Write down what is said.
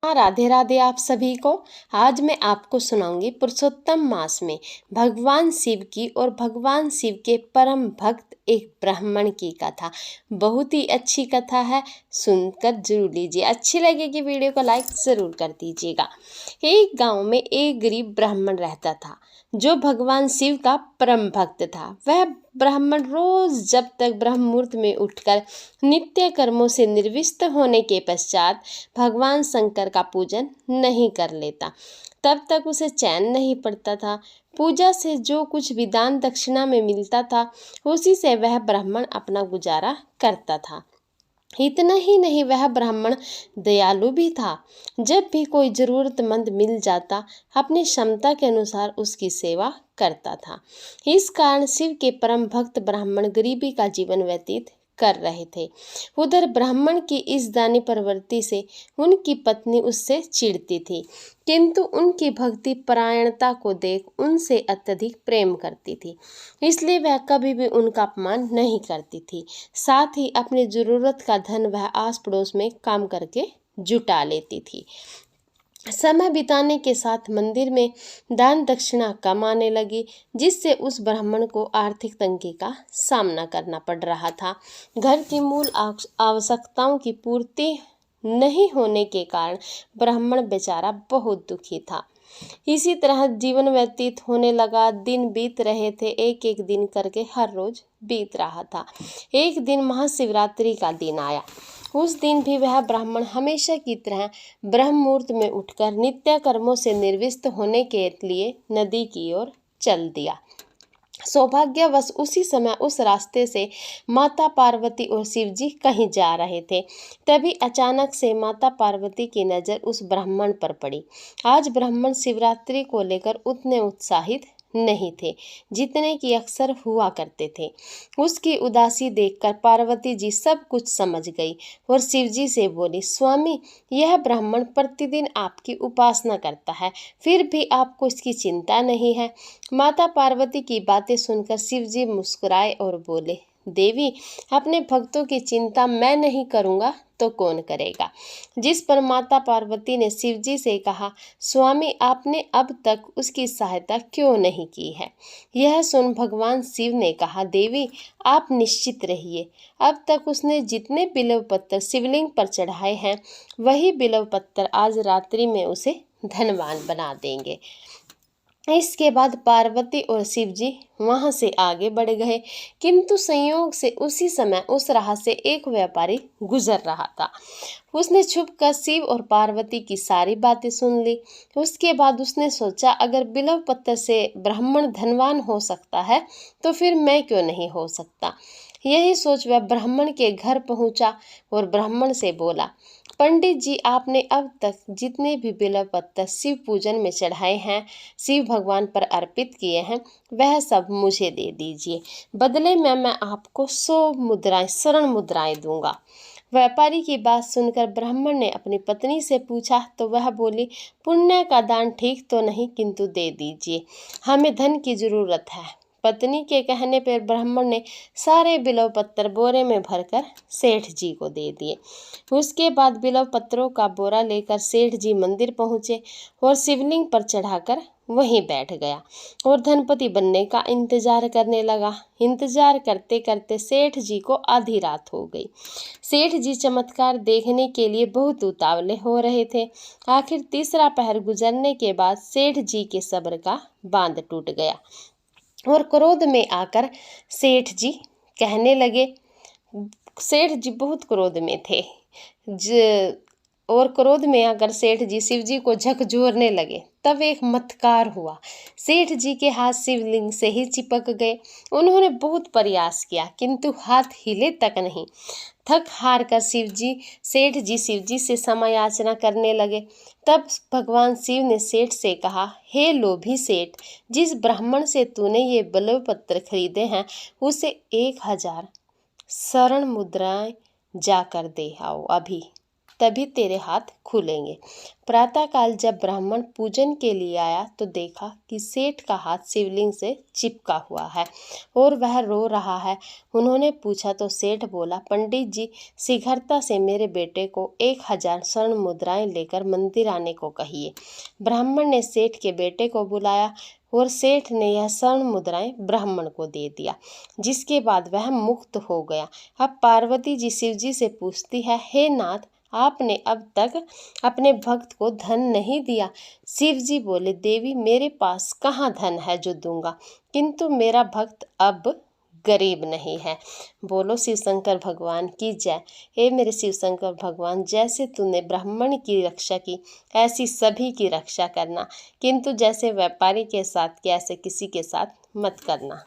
हाँ, राधे राधे आप सभी को। आज मैं आपको सुनाऊंगी पुरुषोत्तम मास में भगवान शिव की और भगवान शिव के परम भक्त एक ब्राह्मण की कथा। बहुत ही अच्छी कथा है, सुनकर जरूर लीजिए। अच्छी लगेगी वीडियो को लाइक ज़रूर कर दीजिएगा। एक गांव में एक गरीब ब्राह्मण रहता था जो भगवान शिव का परम भक्त था। वह ब्राह्मण रोज जब तक ब्रह्म मुहूर्त में उठकर नित्य कर्मों से निर्विष्ट होने के पश्चात भगवान शंकर का पूजन नहीं कर लेता, तब तक उसे चैन नहीं पड़ता था। पूजा से जो कुछ भी दान दक्षिणा में मिलता था, उसी से वह ब्राह्मण अपना गुजारा करता था। इतना ही नहीं, वह ब्राह्मण दयालु भी था। जब भी कोई जरूरतमंद मिल जाता, अपनी क्षमता के अनुसार उसकी सेवा करता था। इस कारण शिव के परम भक्त ब्राह्मण गरीबी का जीवन व्यतीत कर रहे थे। उधर ब्राह्मण की इस दानी प्रवृत्ति से उनकी पत्नी उससे चिढ़ती थी, किंतु उनकी भक्ति परायणता को देख उनसे अत्यधिक प्रेम करती थी, इसलिए वह कभी भी उनका अपमान नहीं करती थी। साथ ही अपनी जरूरत का धन वह आस पड़ोस में काम करके जुटा लेती थी। समय बिताने के साथ मंदिर में दान दक्षिणा कम आने लगी, जिससे उस ब्राह्मण को आर्थिक तंगी का सामना करना पड़ रहा था। घर की मूल आवश्यकताओं की पूर्ति नहीं होने के कारण ब्राह्मण बेचारा बहुत दुखी था। इसी तरह जीवन व्यतीत होने लगा। दिन बीत रहे थे, एक एक दिन करके हर रोज बीत रहा था। एक दिन महाशिवरात्रि का दिन आया। उस दिन भी वह ब्राह्मण हमेशा की तरह ब्रह्म मुहूर्त में उठकर नित्य कर्मों से निर्विष्ट होने के लिए नदी की ओर चल दिया। सौभाग्यवश उसी समय उस रास्ते से माता पार्वती और शिवजी कहीं जा रहे थे। तभी अचानक से माता पार्वती की नज़र उस ब्राह्मण पर पड़ी। आज ब्राह्मण शिवरात्रि को लेकर उतने उत्साहित नहीं थे जितने कि अक्सर हुआ करते थे। उसकी उदासी देखकर पार्वती जी सब कुछ समझ गई और शिवजी से बोली, स्वामी, यह ब्राह्मण प्रतिदिन आपकी उपासना करता है, फिर भी आपको इसकी चिंता नहीं है। माता पार्वती की बातें सुनकर शिवजी मुस्कुराए और बोले, देवी, अपने भक्तों की चिंता मैं नहीं करूँगा तो कौन करेगा। जिस पर माता पार्वती ने शिवजी से कहा, स्वामी, आपने अब तक उसकी सहायता क्यों नहीं की है। यह सुन भगवान शिव ने कहा, देवी, आप निश्चित रहिए, अब तक उसने जितने बिल्व पत्थर शिवलिंग पर चढ़ाए हैं, वही बिल्व पत्थर आज रात्रि में उसे धनवान बना देंगे। इसके बाद पार्वती और शिवजी वहां से आगे बढ़ गए, किंतु संयोग से उसी समय उस राह से एक व्यापारी गुजर रहा था। उसने छुपकर शिव और पार्वती की सारी बातें सुन ली। उसके बाद उसने सोचा, अगर बिल्व पत्थर से ब्राह्मण धनवान हो सकता है तो फिर मैं क्यों नहीं हो सकता। यही सोच वह ब्राह्मण के घर पहुंचा और ब्राह्मण से बोला, पंडित जी, आपने अब तक जितने भी बिल्व पत्थर शिव पूजन में चढ़ाए हैं, शिव भगवान पर अर्पित किए हैं, वह सब मुझे दे दीजिए। बदले में मैं आपको 100 मुद्राएं, स्वर्ण मुद्राएं दूंगा। व्यापारी की बात सुनकर ब्राह्मण ने अपनी पत्नी से पूछा तो वह बोली, पुण्य का दान ठीक तो नहीं, किंतु दे दीजिए, हमें धन की जरूरत है। पत्नी के कहने पर ब्राह्मण ने सारे बिल्व पत्थर बोरे में भरकर सेठ जी को दे दिए। उसके बाद बिल्व पत्थरों का बोरा लेकर सेठ जी मंदिर पहुंचे और शिवलिंग पर चढ़ाकर वहीं बैठ गया और धनपति बनने का इंतजार करने लगा। इंतजार करते करते सेठ जी को आधी रात हो गई। सेठ जी चमत्कार देखने के लिए बहुत उतावले हो रहे थे। आखिर तीसरा पहर गुजरने के बाद सेठ जी के सब्र का बांध टूट गया और क्रोध में आकर सेठ जी कहने लगे। सेठ जी बहुत क्रोध में थे और क्रोध में आकर सेठ जी शिव जी को झकझोरने लगे। तब एक मत्कार हुआ। सेठ जी के हाथ शिवलिंग से ही चिपक गए। उन्होंने बहुत प्रयास किया, किंतु हाथ हिले तक नहीं। थक हार कर सेठ जी शिव जी से क्षमा याचना करने लगे। तब भगवान शिव ने सेठ से कहा, हे लोभी सेठ, जिस ब्राह्मण से तूने ये बिल्व पत्र खरीदे हैं, उसे 1000 स्वर्ण मुद्राएं जाकर दे आओ अभी। तभी तेरे हाथ खुलेंगे। प्रातःकाल जब ब्राह्मण पूजन के लिए आया तो देखा कि सेठ का हाथ शिवलिंग से चिपका हुआ है और वह रो रहा है। उन्होंने पूछा तो सेठ बोला, पंडित जी, शीघ्रता से मेरे बेटे को 1000 स्वर्ण मुद्राएं लेकर मंदिर आने को कहिए। ब्राह्मण ने सेठ के बेटे को बुलाया और सेठ ने यह स्वर्ण मुद्राएं ब्राह्मण को दे दिया, जिसके बाद वह मुक्त हो गया। अब पार्वती जी शिव जी से पूछती है, हे नाथ, आपने अब तक अपने भक्त को धन नहीं दिया। शिव जी बोले, देवी, मेरे पास कहाँ धन है जो दूंगा, किंतु मेरा भक्त अब गरीब नहीं है। बोलो शिव शंकर भगवान की जय। हे मेरे शिव शंकर भगवान, जैसे तूने ब्राह्मण की रक्षा की ऐसी सभी की रक्षा करना, किंतु जैसे व्यापारी के साथ किया ऐसे किसी के साथ मत करना।